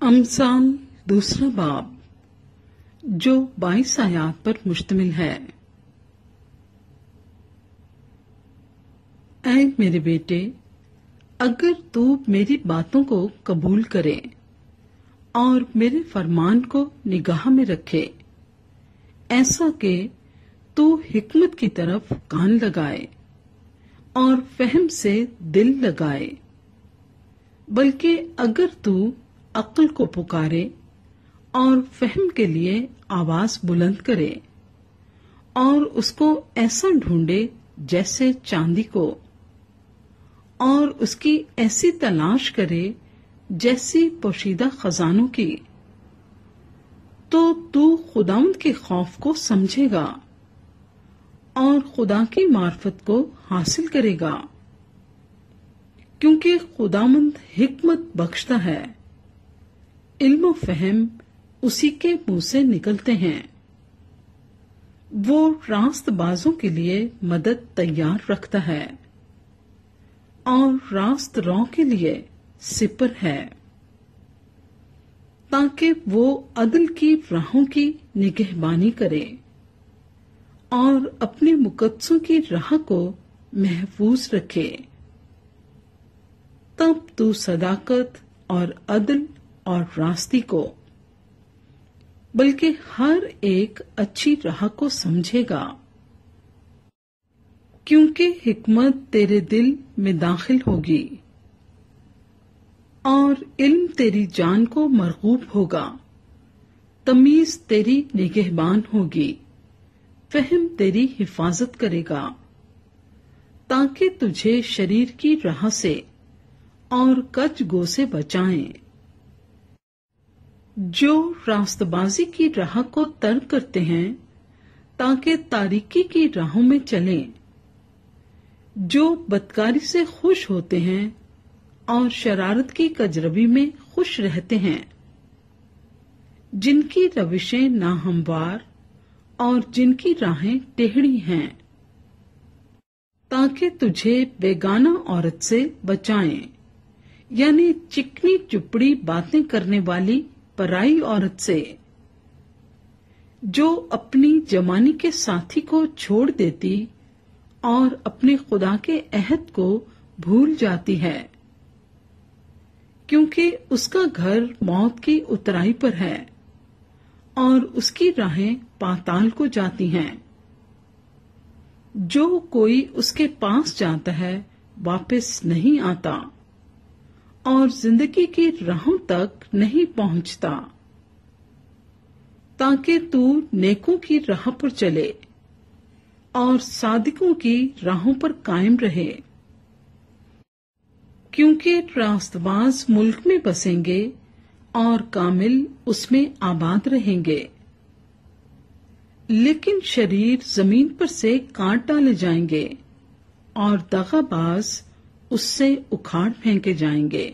امثال دوسرا باب جو 22 آیات پر مشتمل ہے۔ اے میرے بیٹے، اگر تو میری باتوں کو قبول کرے اور میرے فرمان کو نگاہ میں رکھے، ایسا کہ تو حکمت کی طرف کان لگائے اور فہم سے دل لگائے، بلکہ اگر تو عقل کو پکارے اور فہم کے لیے آواز بلند کرے اور اس کو ایسا ڈھونڈے جیسے چاندی کو، اور اس کی ایسی تلاش کرے جیسی پوشیدہ خزانوں کی، تو خداوند کے خوف کو سمجھے گا اور خدا کی معرفت کو حاصل کرے گا، کیونکہ خداوند حکمت بخشتا ہے، علم و فہم اسی کے منہ سے نکلتے ہیں۔ وہ راست بازوں کے لیے مدد تیار رکھتا ہے اور راست رو کے لیے سپر ہے، تاکہ وہ عدل کی راہوں کی نگہبانی کرے اور اپنے مقدسوں کی راہ کو محفوظ رکھے۔ تب تو صداقت اور عدل اور راستی کو، بلکہ ہر ایک اچھی راہ کو سمجھے گا، کیونکہ حکمت تیرے دل میں داخل ہوگی اور علم تیری جان کو مرغوب ہوگا، تمیز تیری نگہبان ہوگی، فہم تیری حفاظت کرے گا، تاکہ تجھے شریر کی راہ سے اور کج گو سے بچائیں۔ جو راست بازی کی راہ کو ترک کرتے ہیں تاکہ تاریکی کی راہوں میں چلیں، جو بدکاری سے خوش ہوتے ہیں اور شرارت کی کجربی میں خوش رہتے ہیں، جن کی روشیں ناہموار اور جن کی راہیں ٹیڑھی ہیں، تاکہ تجھے بیگانہ عورت سے بچائیں، یعنی چکنی چپڑی باتیں کرنے والی پرائی عورت سے، جو اپنی جوانی کے ساتھی کو چھوڑ دیتی اور اپنے خدا کے عہد کو بھول جاتی ہے، کیونکہ اس کا گھر موت کی اترائی پر ہے اور اس کی راہیں پاتال کو جاتی ہیں۔ جو کوئی اس کے پاس جاتا ہے واپس نہیں آتا اور زندگی کی راہوں تک نہیں پہنچتا، تاکہ تو نیکوں کی راہ پر چلے اور صادقوں کی راہوں پر قائم رہے، کیونکہ راست باز ملک میں بسیں گے اور کامل اس میں آباد رہیں گے، لیکن شریر زمین پر سے کاٹ ڈالے جائیں گے اور دغا باز اس سے اکھاڑ پھینکے جائیں گے۔